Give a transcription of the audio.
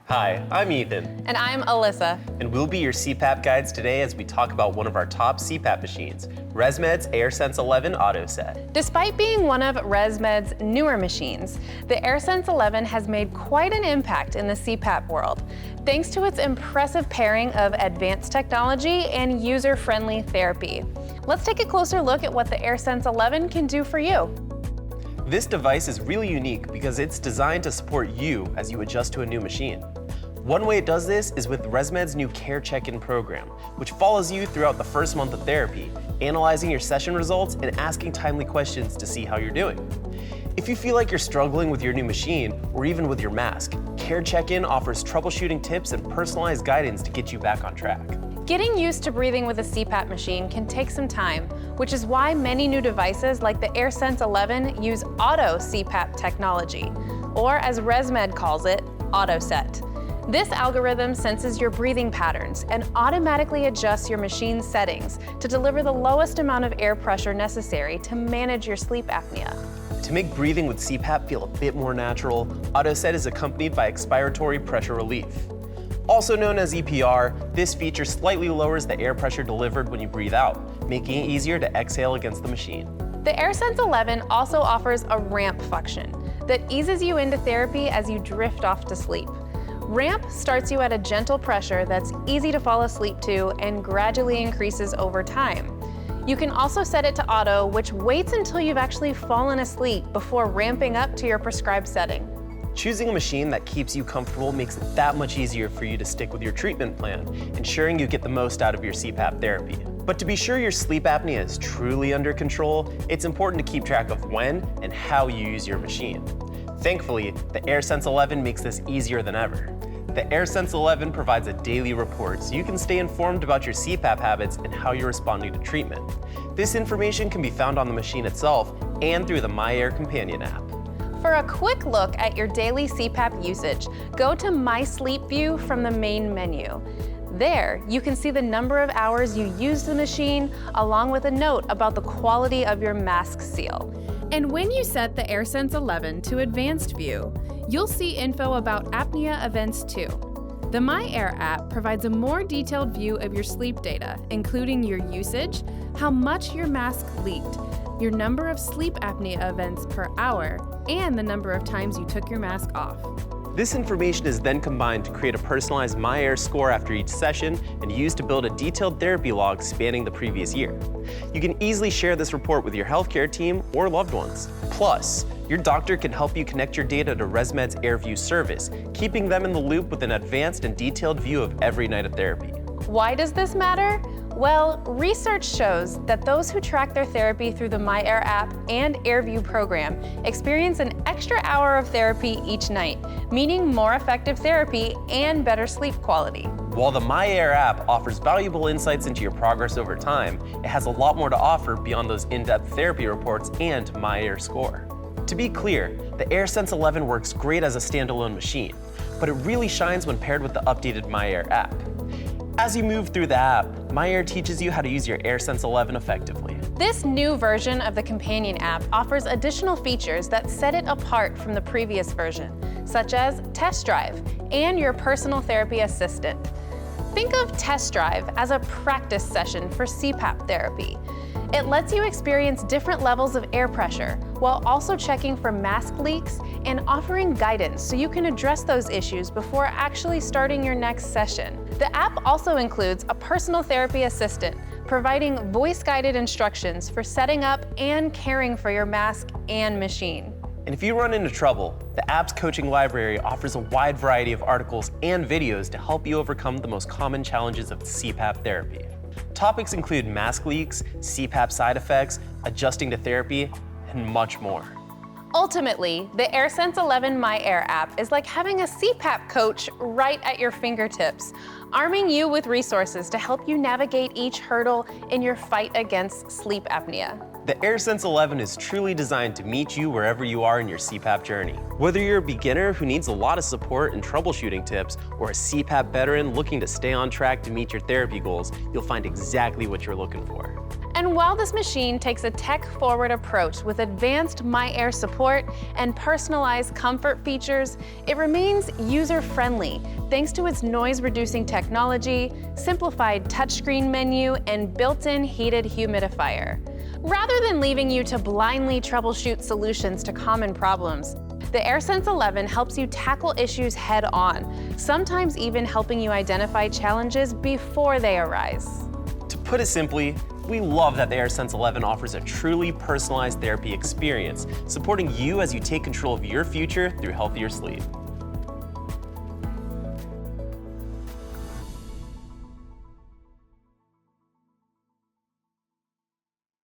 Hi, I'm Ethan. And I'm Alyssa. And we'll be your CPAP guides today as we talk about one of our top CPAP machines, ResMed's AirSense 11 AutoSet. Despite being one of ResMed's newer machines, the AirSense 11 has made quite an impact in the CPAP world, thanks to its impressive pairing of advanced technology and user-friendly therapy. Let's take a closer look at what the AirSense 11 can do for you. This device is really unique because it's designed to support you as you adjust to a new machine. One way it does this is with ResMed's new Care Check-In program, which follows you throughout the first month of therapy, analyzing your session results and asking timely questions to see how you're doing. If you feel like you're struggling with your new machine or even with your mask, Care Check-In offers troubleshooting tips and personalized guidance to get you back on track. Getting used to breathing with a CPAP machine can take some time, which is why many new devices like the AirSense 11 use auto CPAP technology, or as ResMed calls it, AutoSet. This algorithm senses your breathing patterns and automatically adjusts your machine's settings to deliver the lowest amount of air pressure necessary to manage your sleep apnea. To make breathing with CPAP feel a bit more natural, AutoSet is accompanied by expiratory pressure relief. Also known as EPR, this feature slightly lowers the air pressure delivered when you breathe out, making it easier to exhale against the machine. The AirSense 11 also offers a ramp function that eases you into therapy as you drift off to sleep. Ramp starts you at a gentle pressure that's easy to fall asleep to and gradually increases over time. You can also set it to auto, which waits until you've actually fallen asleep before ramping up to your prescribed setting. Choosing a machine that keeps you comfortable makes it that much easier for you to stick with your treatment plan, ensuring you get the most out of your CPAP therapy. But to be sure your sleep apnea is truly under control, it's important to keep track of when and how you use your machine. Thankfully, the AirSense 11 makes this easier than ever. The AirSense 11 provides a daily report so you can stay informed about your CPAP habits and how you're responding to treatment. This information can be found on the machine itself and through the myAir companion app. For a quick look at your daily CPAP usage, go to My Sleep View from the main menu. There, you can see the number of hours you used the machine, along with a note about the quality of your mask seal. And when you set the AirSense 11 to Advanced View, you'll see info about apnea events too. The myAir app provides a more detailed view of your sleep data, including your usage, how much your mask leaked, your number of sleep apnea events per hour, and the number of times you took your mask off. This information is then combined to create a personalized myAir score after each session and used to build a detailed therapy log spanning the previous year. You can easily share this report with your healthcare team or loved ones. Plus, your doctor can help you connect your data to ResMed's AirView service, keeping them in the loop with an advanced and detailed view of every night of therapy. Why does this matter? Well, research shows that those who track their therapy through the myAir app and AirView program experience an extra hour of therapy each night, meaning more effective therapy and better sleep quality. While the myAir app offers valuable insights into your progress over time, it has a lot more to offer beyond those in-depth therapy reports and myAir score. To be clear, the AirSense 11 works great as a standalone machine, but it really shines when paired with the updated myAir app. As you move through the app, myAir teaches you how to use your AirSense 11 effectively. This new version of the companion app offers additional features that set it apart from the previous version, such as Test Drive and your personal therapy assistant. Think of Test Drive as a practice session for CPAP therapy. It lets you experience different levels of air pressure while also checking for mask leaks and offering guidance so you can address those issues before actually starting your next session. The app also includes a personal therapy assistant, providing voice-guided instructions for setting up and caring for your mask and machine. And if you run into trouble, the app's coaching library offers a wide variety of articles and videos to help you overcome the most common challenges of CPAP therapy. Topics include mask leaks, CPAP side effects, adjusting to therapy, and much more. Ultimately, the AirSense 11 myAir app is like having a CPAP coach right at your fingertips, arming you with resources to help you navigate each hurdle in your fight against sleep apnea. The AirSense 11 is truly designed to meet you wherever you are in your CPAP journey. Whether you're a beginner who needs a lot of support and troubleshooting tips, or a CPAP veteran looking to stay on track to meet your therapy goals, you'll find exactly what you're looking for. And And while this machine takes a tech-forward approach with advanced myAir support and personalized comfort features, it remains user-friendly thanks to its noise-reducing technology, simplified touchscreen menu, and built-in heated humidifier. Rather than leaving you to blindly troubleshoot solutions to common problems, the AirSense 11 helps you tackle issues head-on, sometimes even helping you identify challenges before they arise. To put it simply, we love that the AirSense 11 offers a truly personalized therapy experience, supporting you as you take control of your future through healthier sleep.